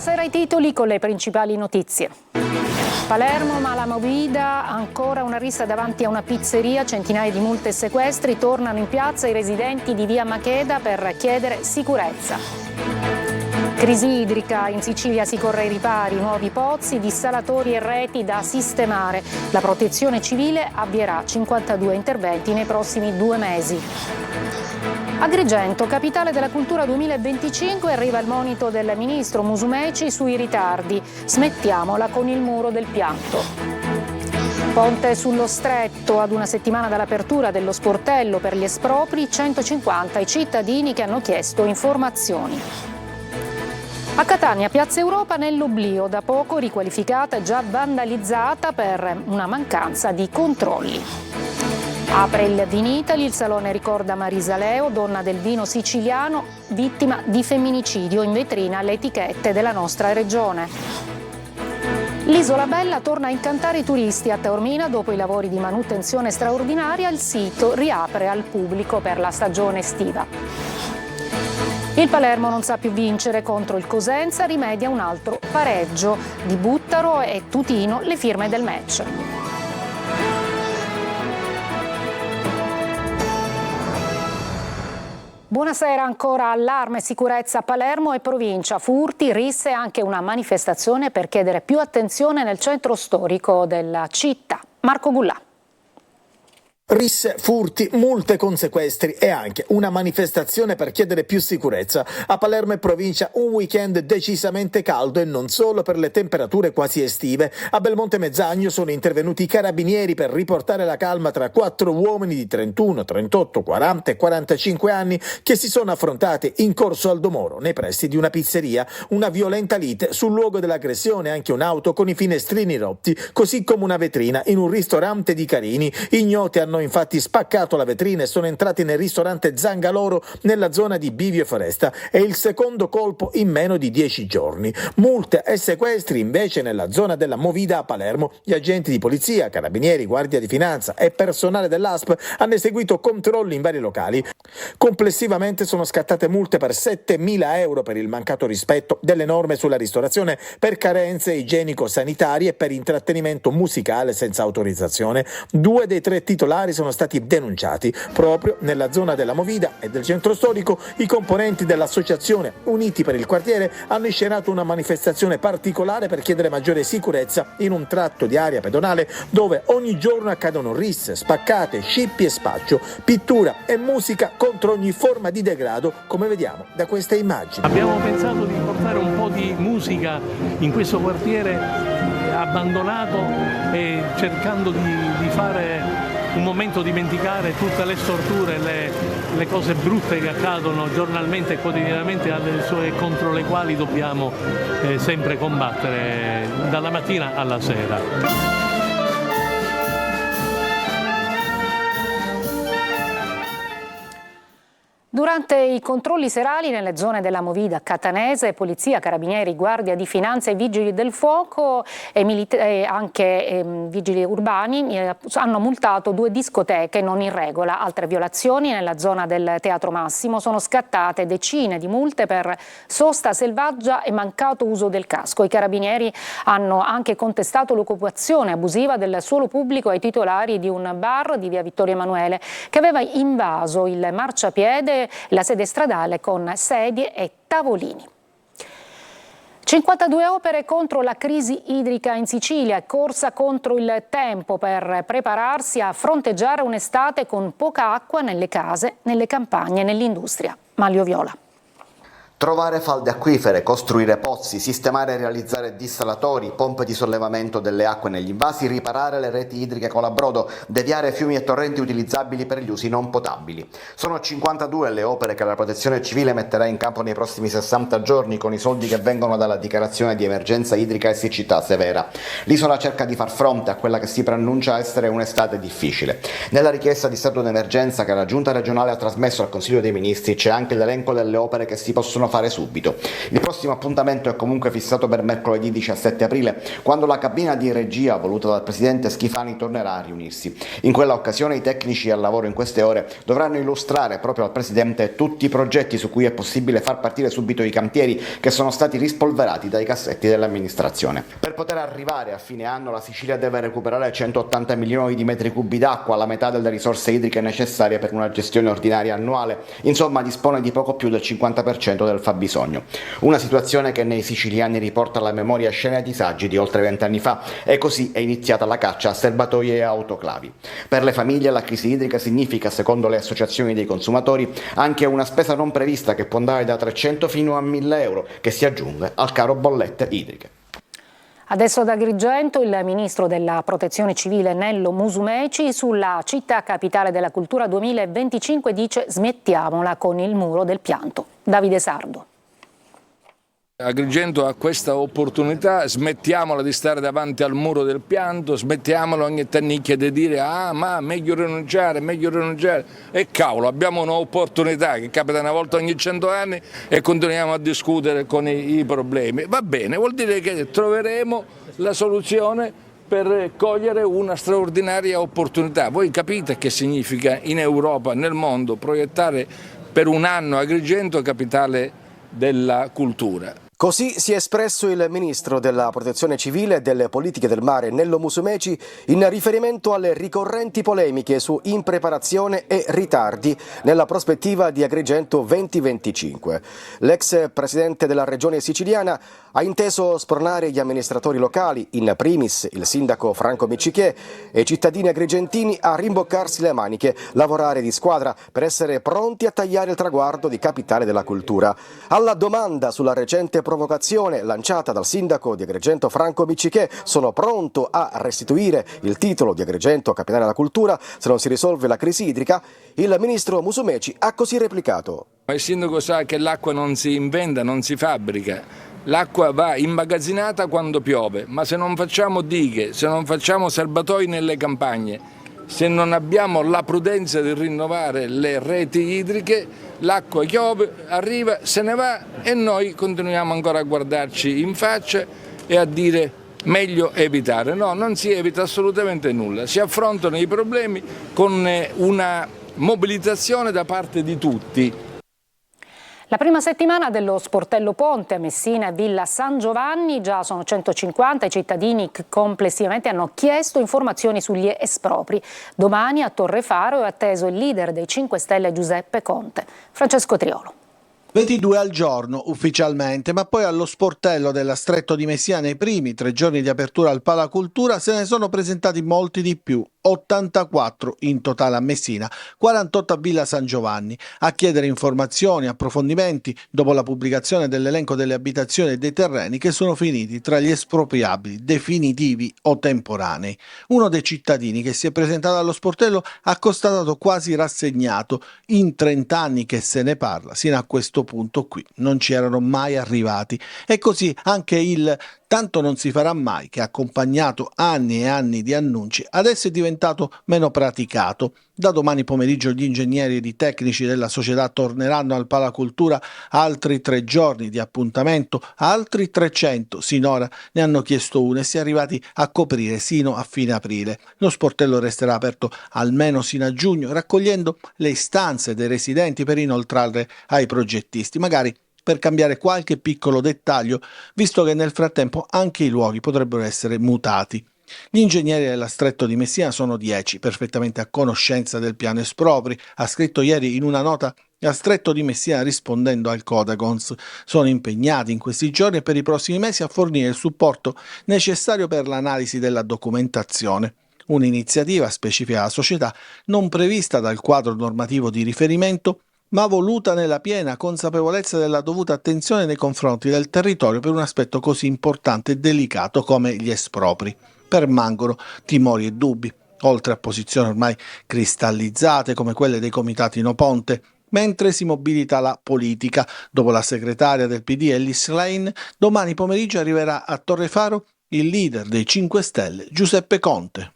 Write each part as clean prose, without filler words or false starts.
Buonasera ai titoli con le principali notizie. Palermo, mala movida, ancora una rissa davanti a una pizzeria, centinaia di multe e sequestri, tornano in piazza i residenti di via Macheda per chiedere sicurezza. Crisi idrica, in Sicilia si corre ai ripari, nuovi pozzi, dissalatori e reti da sistemare. La Protezione Civile avvierà 52 interventi nei prossimi 2 mesi. Agrigento, capitale della cultura 2025, arriva il monito del ministro Musumeci sui ritardi. Smettiamola con il muro del pianto. Ponte sullo Stretto, ad una settimana dall'apertura dello sportello per gli espropri, 150 i cittadini che hanno chiesto informazioni. A Catania, Piazza Europa nell'oblio, da poco riqualificata e già vandalizzata per una mancanza di controlli. Apre il Vinitaly, il salone ricorda Marisa Leo, donna del vino siciliano, vittima di femminicidio, in vetrina le etichette della nostra regione. L'Isola Bella torna a incantare i turisti. A Taormina, dopo i lavori di manutenzione straordinaria, il sito riapre al pubblico per la stagione estiva. Il Palermo non sa più vincere contro il Cosenza, rimedia un altro pareggio. Di Buttaro e Tutino le firme del match. Buonasera, ancora allarme sicurezza a Palermo e provincia, furti, risse e anche una manifestazione per chiedere più attenzione nel centro storico della città. Marco Gullà. Risse, furti, multe con sequestri e anche una manifestazione per chiedere più sicurezza. A Palermo e provincia un weekend decisamente caldo e non solo per le temperature quasi estive. A Belmonte Mezzagno sono intervenuti i carabinieri per riportare la calma tra 4 uomini di 31, 38, 40 e 45 anni che si sono affrontati in corso Aldomoro, nei pressi di una pizzeria. Una violenta lite sul luogo dell'aggressione, anche un'auto con i finestrini rotti, così come una vetrina in un ristorante di Carini. Ignoti hanno infatti spaccato la vetrina e sono entrati nel ristorante Zangaloro nella zona di Bivio Foresta. È il secondo colpo in meno di 10 giorni. Multe e sequestri invece nella zona della Movida a Palermo. Gli agenti di polizia, carabinieri, guardia di finanza e personale dell'ASP hanno eseguito controlli in vari locali. Complessivamente sono scattate multe per 7.000 euro per il mancato rispetto delle norme sulla ristorazione, per carenze igienico-sanitarie e per intrattenimento musicale senza autorizzazione. 2 dei 3 titolari sono stati denunciati. Proprio nella zona della Movida e del centro storico i componenti dell'associazione Uniti per il Quartiere hanno inscenato una manifestazione particolare per chiedere maggiore sicurezza in un tratto di area pedonale dove ogni giorno accadono risse, spaccate, scippi e spaccio, pittura e musica contro ogni forma di degrado, come vediamo da queste immagini. Abbiamo pensato di portare un po' di musica in questo quartiere abbandonato e cercando di fare un momento dimenticare tutte le storture, le cose brutte che accadono giornalmente e quotidianamente contro le quali dobbiamo sempre combattere dalla mattina alla sera. Durante i controlli serali nelle zone della Movida catanese, polizia, carabinieri, guardia di finanza e vigili del fuoco e anche vigili urbani hanno multato 2 discoteche non in regola. Altre violazioni nella zona del Teatro Massimo, sono scattate decine di multe per sosta selvaggia e mancato uso del casco. I carabinieri hanno anche contestato l'occupazione abusiva del suolo pubblico ai titolari di un bar di via Vittorio Emanuele che aveva invaso il marciapiede, la sede stradale, con sedie e tavolini. 52 opere contro la crisi idrica in Sicilia, corsa contro il tempo per prepararsi a fronteggiare un'estate con poca acqua nelle case, nelle campagne e nell'industria. Manlio Viola. Trovare falde acquifere, costruire pozzi, sistemare e realizzare dissalatori, pompe di sollevamento delle acque negli invasi, riparare le reti idriche con la brodo, deviare fiumi e torrenti utilizzabili per gli usi non potabili. Sono 52 le opere che la Protezione Civile metterà in campo nei prossimi 60 giorni con i soldi che vengono dalla dichiarazione di emergenza idrica e siccità severa. L'isola cerca di far fronte a quella che si preannuncia essere un'estate difficile. Nella richiesta di stato d'emergenza che la Giunta regionale ha trasmesso al Consiglio dei Ministri c'è anche l'elenco delle opere che si possono fare subito. Il prossimo appuntamento è comunque fissato per mercoledì 17 aprile, quando la cabina di regia voluta dal presidente Schifani tornerà a riunirsi. In quella occasione i tecnici al lavoro in queste ore dovranno illustrare proprio al presidente tutti i progetti su cui è possibile far partire subito i cantieri che sono stati rispolverati dai cassetti dell'amministrazione. Per poter arrivare a fine anno la Sicilia deve recuperare 180 milioni di metri cubi d'acqua, la metà delle risorse idriche necessarie per una gestione ordinaria annuale, insomma dispone di poco più del 50% del fabbisogno. Una situazione che nei siciliani riporta alla memoria scene e disagi di oltre 20 anni fa, e così è iniziata la caccia a serbatoi e autoclavi. Per le famiglie la crisi idrica significa, secondo le associazioni dei consumatori, anche una spesa non prevista che può andare da 300 fino a 1000 euro, che si aggiunge al caro bollette idriche. Adesso ad Agrigento il ministro della Protezione Civile Nello Musumeci sulla città capitale della cultura 2025 dice: smettiamola con il muro del pianto. Davide Sardo. Agrigento ha questa opportunità, smettiamola di stare davanti al muro del pianto, smettiamola ogni tannicchia di dire ma meglio rinunciare, e cavolo, abbiamo un'opportunità che capita una volta ogni 100 anni e continuiamo a discutere con i problemi. Va bene, vuol dire che troveremo la soluzione per cogliere una straordinaria opportunità. Voi capite che significa in Europa, nel mondo, proiettare per un anno Agrigento capitale della cultura. Così si è espresso il ministro della Protezione Civile e delle Politiche del Mare Nello Musumeci in riferimento alle ricorrenti polemiche su impreparazione e ritardi nella prospettiva di Agrigento 2025. L'ex presidente della regione siciliana ha inteso spronare gli amministratori locali, in primis il sindaco Franco Miccichè, e i cittadini agrigentini a rimboccarsi le maniche, lavorare di squadra per essere pronti a tagliare il traguardo di capitale della cultura. Alla domanda sulla recente provocazione lanciata dal sindaco di Agrigento Franco Miccichè, sono pronto a restituire il titolo di Agrigento capitale della cultura se non si risolve la crisi idrica, il ministro Musumeci ha così replicato. Il sindaco sa che l'acqua non si inventa, non si fabbrica. L'acqua va immagazzinata quando piove, ma se non facciamo dighe, se non facciamo serbatoi nelle campagne, se non abbiamo la prudenza di rinnovare le reti idriche, l'acqua piove, arriva, se ne va e noi continuiamo ancora a guardarci in faccia e a dire meglio evitare. No, non si evita assolutamente nulla, si affrontano i problemi con una mobilitazione da parte di tutti. La prima settimana dello Sportello Ponte a Messina e Villa San Giovanni, già sono 150 i cittadini che complessivamente hanno chiesto informazioni sugli espropri. Domani a Torrefaro è atteso il leader dei 5 Stelle Giuseppe Conte. Francesco Triolo. 22 al giorno ufficialmente, ma poi allo sportello della Stretto di Messina nei primi 3 giorni di apertura al Palacultura se ne sono presentati molti di più, 84 in totale a Messina, 48 a Villa San Giovanni, a chiedere informazioni, approfondimenti dopo la pubblicazione dell'elenco delle abitazioni e dei terreni che sono finiti tra gli espropriabili definitivi o temporanei. Uno dei cittadini che si è presentato allo sportello ha constatato quasi rassegnato: in 30 anni che se ne parla, sino a questo punto qui non ci erano mai arrivati. E così anche il tanto non si farà mai, che ha accompagnato anni e anni di annunci, adesso è diventato meno praticato. Da domani pomeriggio gli ingegneri ed i tecnici della società torneranno al Palacultura, altri 3 giorni di appuntamento, altri 300 sinora ne hanno chiesto uno e si è arrivati a coprire sino a fine aprile. Lo sportello resterà aperto almeno sino a giugno, raccogliendo le istanze dei residenti per inoltrarle ai progettisti, magari per cambiare qualche piccolo dettaglio, visto che nel frattempo anche i luoghi potrebbero essere mutati. Gli ingegneri della Stretto di Messina sono 10, perfettamente a conoscenza del piano espropri, ha scritto ieri in una nota la Stretto di Messina rispondendo al Codagons. Sono impegnati in questi giorni e per i prossimi mesi a fornire il supporto necessario per l'analisi della documentazione. Un'iniziativa, specifica la società, non prevista dal quadro normativo di riferimento, ma voluta nella piena consapevolezza della dovuta attenzione nei confronti del territorio per un aspetto così importante e delicato come gli espropri. Permangono timori e dubbi, oltre a posizioni ormai cristallizzate come quelle dei comitati No Ponte, mentre si mobilita la politica. Dopo la segretaria del PD Ellis Lane, domani pomeriggio arriverà a Torrefaro il leader dei 5 Stelle Giuseppe Conte.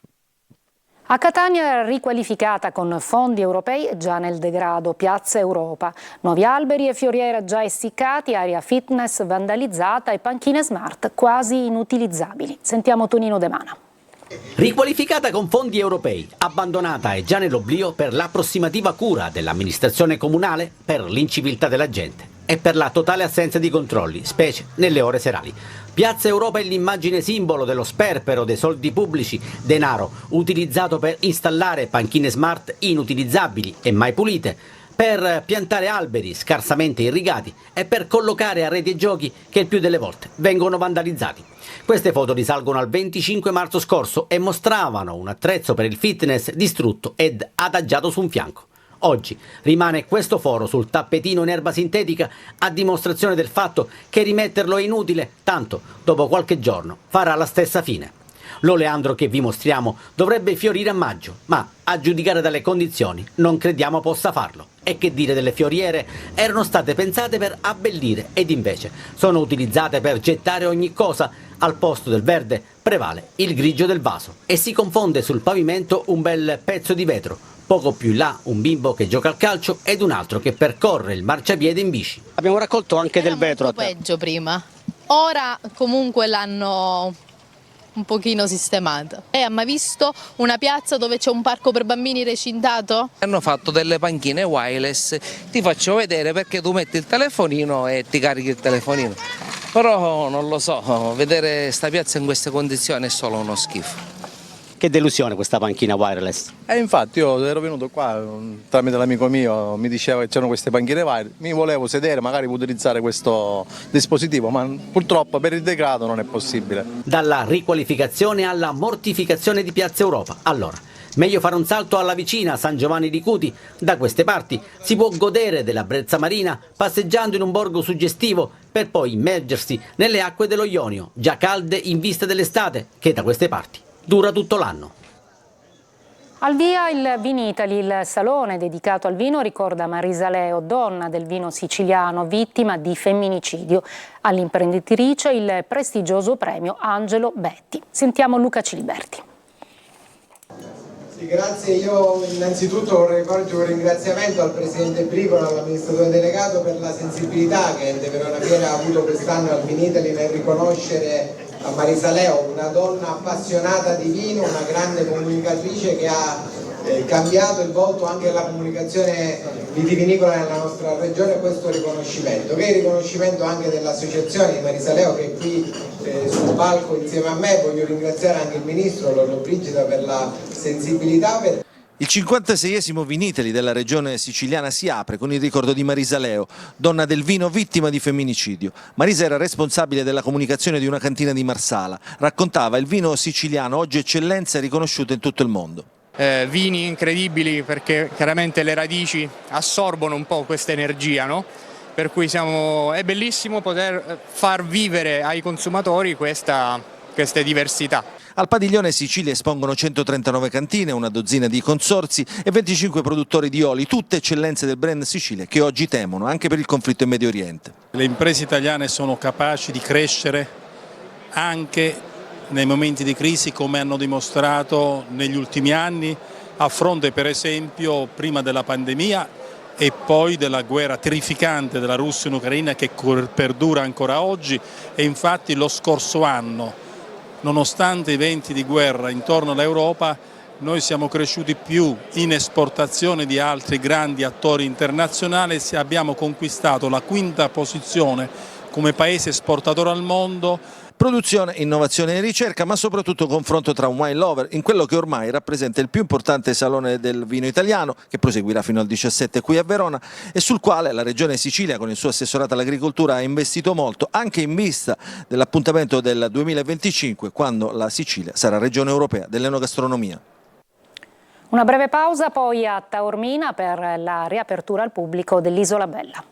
A Catania riqualificata con fondi europei già nel degrado, Piazza Europa. Nuovi alberi e fioriera già essiccati, area fitness vandalizzata e panchine smart quasi inutilizzabili. Sentiamo Tonino De Mana. Riqualificata con fondi europei, abbandonata e già nell'oblio per l'approssimativa cura dell'amministrazione comunale, per l'inciviltà della gente e per la totale assenza di controlli, specie nelle ore serali. Piazza Europa è l'immagine simbolo dello sperpero dei soldi pubblici, denaro utilizzato per installare panchine smart inutilizzabili e mai pulite, per piantare alberi scarsamente irrigati e per collocare arredi e giochi che il più delle volte vengono vandalizzati. Queste foto risalgono al 25 marzo scorso e mostravano un attrezzo per il fitness distrutto ed adagiato su un fianco. Oggi rimane questo foro sul tappetino in erba sintetica a dimostrazione del fatto che rimetterlo è inutile, tanto dopo qualche giorno farà la stessa fine. L'oleandro che vi mostriamo dovrebbe fiorire a maggio, ma a giudicare dalle condizioni non crediamo possa farlo. E che dire delle fioriere? Erano state pensate per abbellire ed invece sono utilizzate per gettare ogni cosa. Al posto del verde prevale il grigio del vaso e si confonde sul pavimento un bel pezzo di vetro. Poco più in là un bimbo che gioca al calcio ed un altro che percorre il marciapiede in bici. Abbiamo raccolto anche del vetro. Era molto peggio prima. Ora comunque l'hanno un pochino sistemato. Ha mai visto una piazza dove c'è un parco per bambini recintato? Hanno fatto delle panchine wireless, ti faccio vedere perché tu metti il telefonino e ti carichi il telefonino. Però non lo so, vedere sta piazza in queste condizioni è solo uno schifo. Che delusione questa panchina wireless. Infatti io ero venuto qua tramite l'amico mio, mi diceva che c'erano queste panchine wireless, mi volevo sedere magari per utilizzare questo dispositivo, ma purtroppo per il degrado non è possibile. Dalla riqualificazione alla mortificazione di Piazza Europa. Allora, meglio fare un salto alla vicina San Giovanni di Cuti. Da queste parti si può godere della brezza marina passeggiando in un borgo suggestivo per poi immergersi nelle acque dello Ionio, già calde in vista dell'estate, che da queste parti dura tutto l'anno. Al via il Vinitaly, il salone dedicato al vino ricorda Marisa Leo, donna del vino siciliano, vittima di femminicidio. All'imprenditrice il prestigioso premio Angelo Betti. Sentiamo Luca Ciliberti. Sì, grazie. Io innanzitutto vorrei rivolgere un ringraziamento al Presidente Bricolo, all'amministratore delegato per la sensibilità che Ente Verona Fiera ha avuto quest'anno al Vinitaly nel riconoscere a Marisa Leo, una donna appassionata di vino, una grande comunicatrice che ha cambiato il volto anche della comunicazione vitivinicola nella nostra regione, questo riconoscimento, che è il riconoscimento anche dell'associazione di Marisa Leo che è qui sul palco insieme a me. Voglio ringraziare anche il Ministro Lollobrigida per la sensibilità. Il 56esimo Vinitaly della regione siciliana si apre con il ricordo di Marisa Leo, donna del vino vittima di femminicidio. Marisa era responsabile della comunicazione di una cantina di Marsala. Raccontava il vino siciliano, oggi eccellenza riconosciuta in tutto il mondo. Vini incredibili perché chiaramente le radici assorbono un po' questa energia, no? Per cui è bellissimo poter far vivere ai consumatori queste diversità. Al padiglione Sicilia espongono 139 cantine, una dozzina di consorzi e 25 produttori di oli, tutte eccellenze del brand Sicilia che oggi temono anche per il conflitto in Medio Oriente. Le imprese italiane sono capaci di crescere anche nei momenti di crisi, come hanno dimostrato negli ultimi anni, a fronte per esempio prima della pandemia e poi della guerra terrificante della Russia in Ucraina che perdura ancora oggi. E infatti lo scorso anno, nonostante i venti di guerra intorno all'Europa, noi siamo cresciuti più in esportazione di altri grandi attori internazionali e abbiamo conquistato la quinta posizione come paese esportatore al mondo. Produzione, innovazione e ricerca, ma soprattutto confronto tra un wine lover in quello che ormai rappresenta il più importante salone del vino italiano, che proseguirà fino al 17 qui a Verona e sul quale la Regione Sicilia con il suo assessorato all'agricoltura ha investito molto, anche in vista dell'appuntamento del 2025, quando la Sicilia sarà regione europea dell'enogastronomia. Una breve pausa poi a Taormina per la riapertura al pubblico dell'Isola Bella.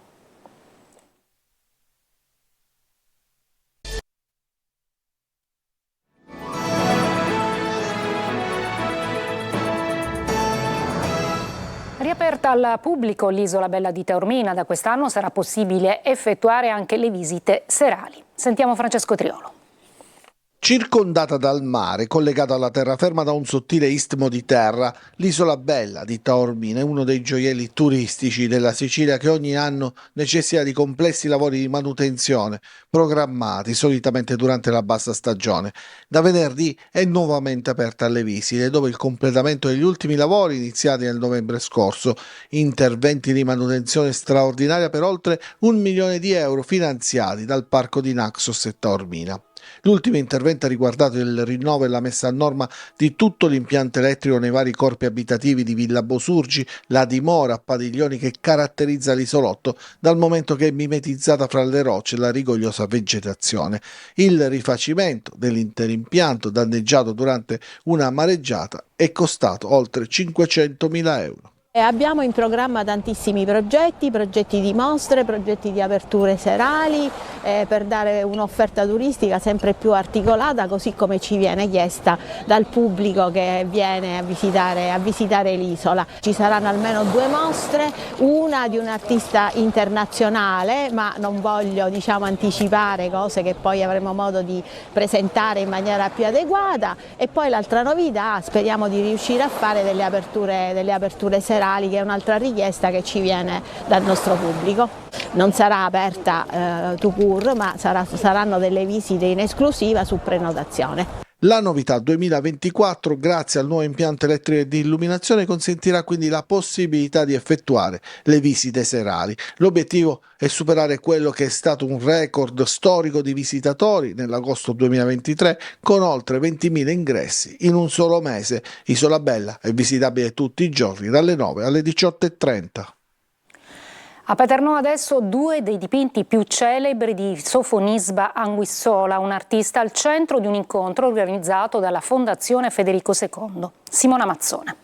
Riaperta al pubblico l'Isola Bella di Taormina, da quest'anno sarà possibile effettuare anche le visite serali. Sentiamo Francesco Triolo. Circondata dal mare, collegata alla terraferma da un sottile istmo di terra, l'isola bella di Taormina è uno dei gioielli turistici della Sicilia che ogni anno necessita di complessi lavori di manutenzione programmati solitamente durante la bassa stagione. Da venerdì è nuovamente aperta alle visite, dove il completamento degli ultimi lavori iniziati nel novembre scorso, interventi di manutenzione straordinaria per oltre 1 milione di euro finanziati dal parco di Naxos e Taormina. L'ultimo intervento ha riguardato il rinnovo e la messa a norma di tutto l'impianto elettrico nei vari corpi abitativi di Villa Bosurgi, la dimora a padiglioni che caratterizza l'isolotto, dal momento che è mimetizzata fra le rocce e la rigogliosa vegetazione. Il rifacimento dell'intero impianto, danneggiato durante una mareggiata, è costato oltre 500.000 euro. Abbiamo in programma tantissimi progetti di mostre, progetti di aperture serali per dare un'offerta turistica sempre più articolata, così come ci viene chiesta dal pubblico che viene a visitare l'isola. Ci saranno almeno 2 mostre, una di un artista internazionale, ma non voglio anticipare cose che poi avremo modo di presentare in maniera più adeguata, e poi l'altra novità, speriamo di riuscire a fare delle aperture serali, che è un'altra richiesta che ci viene dal nostro pubblico. Non sarà aperta tout court, ma saranno delle visite in esclusiva su prenotazione. La novità 2024, grazie al nuovo impianto elettrico e di illuminazione, consentirà quindi la possibilità di effettuare le visite serali. L'obiettivo è superare quello che è stato un record storico di visitatori nell'agosto 2023, con oltre 20.000 ingressi in un solo mese. Isola Bella è visitabile tutti i giorni dalle 9 alle 18:30. A Paternò adesso 2 dei dipinti più celebri di Sofonisba Anguissola, un artista al centro di un incontro organizzato dalla Fondazione Federico II. Simona Mazzone.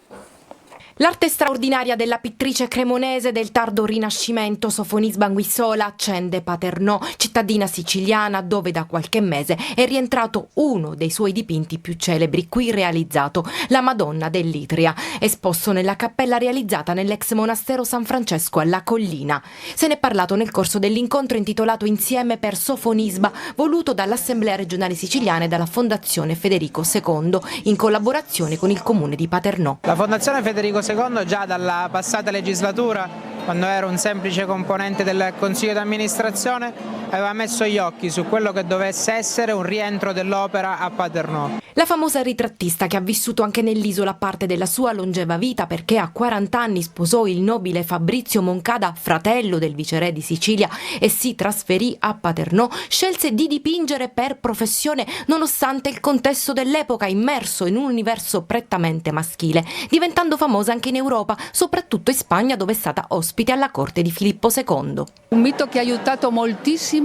L'arte straordinaria della pittrice cremonese del tardo Rinascimento Sofonisba Anguissola accende Paternò, cittadina siciliana dove da qualche mese è rientrato uno dei suoi dipinti più celebri, qui realizzato, la Madonna dell'Itria, esposto nella cappella realizzata nell'ex monastero San Francesco alla Collina. Se ne è parlato nel corso dell'incontro intitolato Insieme per Sofonisba, voluto dall'Assemblea regionale siciliana e dalla Fondazione Federico II, in collaborazione con il comune di Paternò. La Fondazione Federico II già dalla passata legislatura, quando ero un semplice componente del Consiglio di amministrazione, aveva messo gli occhi su quello che dovesse essere un rientro dell'opera a Paternò. La famosa ritrattista, che ha vissuto anche nell'isola parte della sua longeva vita perché a 40 anni sposò il nobile Fabrizio Moncada, fratello del viceré di Sicilia, e si trasferì a Paternò, scelse di dipingere per professione nonostante il contesto dell'epoca immerso in un universo prettamente maschile, diventando famosa anche in Europa, soprattutto in Spagna, dove è stata ospite alla corte di Filippo II. Un mito che ha aiutato moltissimo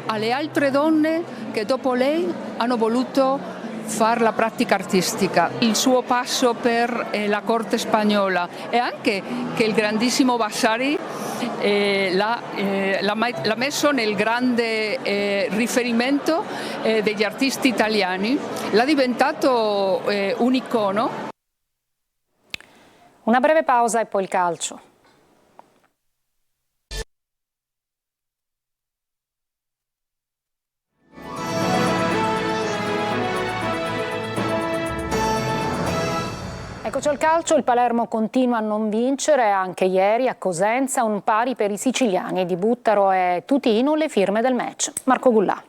alle altre donne che dopo lei hanno voluto fare la pratica artistica. Il suo passo per la corte spagnola e anche che il grandissimo Vasari l'ha messo nel grande riferimento degli artisti italiani, l'ha diventato un icono. Una breve pausa e poi il calcio. Eccoci al calcio, il Palermo continua a non vincere, anche ieri a Cosenza un pari per i siciliani, di Buttaro e Tutino le firme del match. Marco Gullà.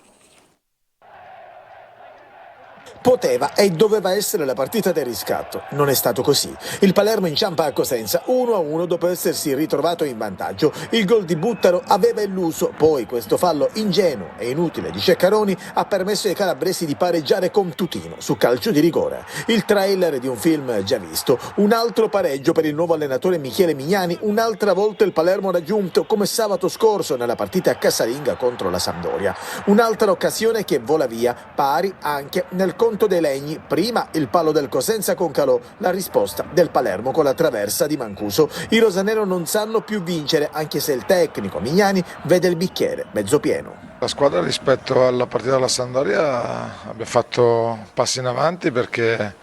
Poteva e doveva essere la partita del riscatto. Non è stato così. Il Palermo inciampa a Cosenza 1-1 dopo essersi ritrovato in vantaggio. Il gol di Buttaro aveva illuso, poi questo fallo ingenuo e inutile di Ceccaroni ha permesso ai calabresi di pareggiare con Tutino su calcio di rigore. Il trailer di un film già visto, un altro pareggio per il nuovo allenatore Michele Mignani, un'altra volta il Palermo raggiunto come sabato scorso nella partita casalinga contro la Sampdoria. Un'altra occasione che vola via, pari anche nel conto dei legni, prima il palo del Cosenza con Calò, la risposta del Palermo con la traversa di Mancuso. I rosanero non sanno più vincere, anche se il tecnico Mignani vede il bicchiere mezzo pieno. La squadra rispetto alla partita della Sampdoria abbia fatto passi in avanti perché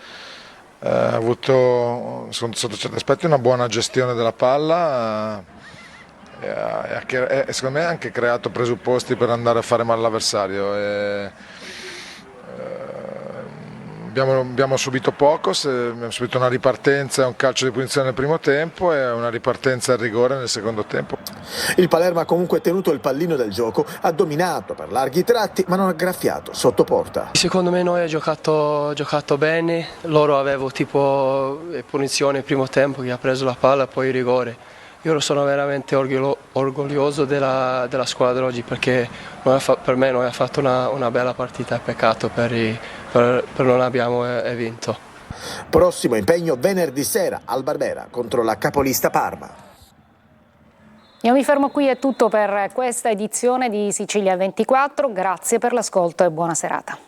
ha avuto sotto certi aspetti una buona gestione della palla e secondo me ha anche creato presupposti per andare a fare male all'avversario. abbiamo subito poco, abbiamo subito una ripartenza e un calcio di punizione nel primo tempo e una ripartenza al rigore nel secondo tempo. Il Palermo ha comunque tenuto il pallino del gioco, ha dominato per larghi tratti ma non ha graffiato sotto porta. Secondo me noi abbiamo giocato bene, loro avevano tipo punizione nel primo tempo che ha preso la palla e poi il rigore. Io sono veramente orgoglioso della squadra dell'oggi perché per me noi ha fatto una bella partita, peccato per non abbiamo vinto. Prossimo impegno venerdì sera al Barbera contro la capolista Parma. Io mi fermo qui, è tutto per questa edizione di Sicilia 24, grazie per l'ascolto e buona serata.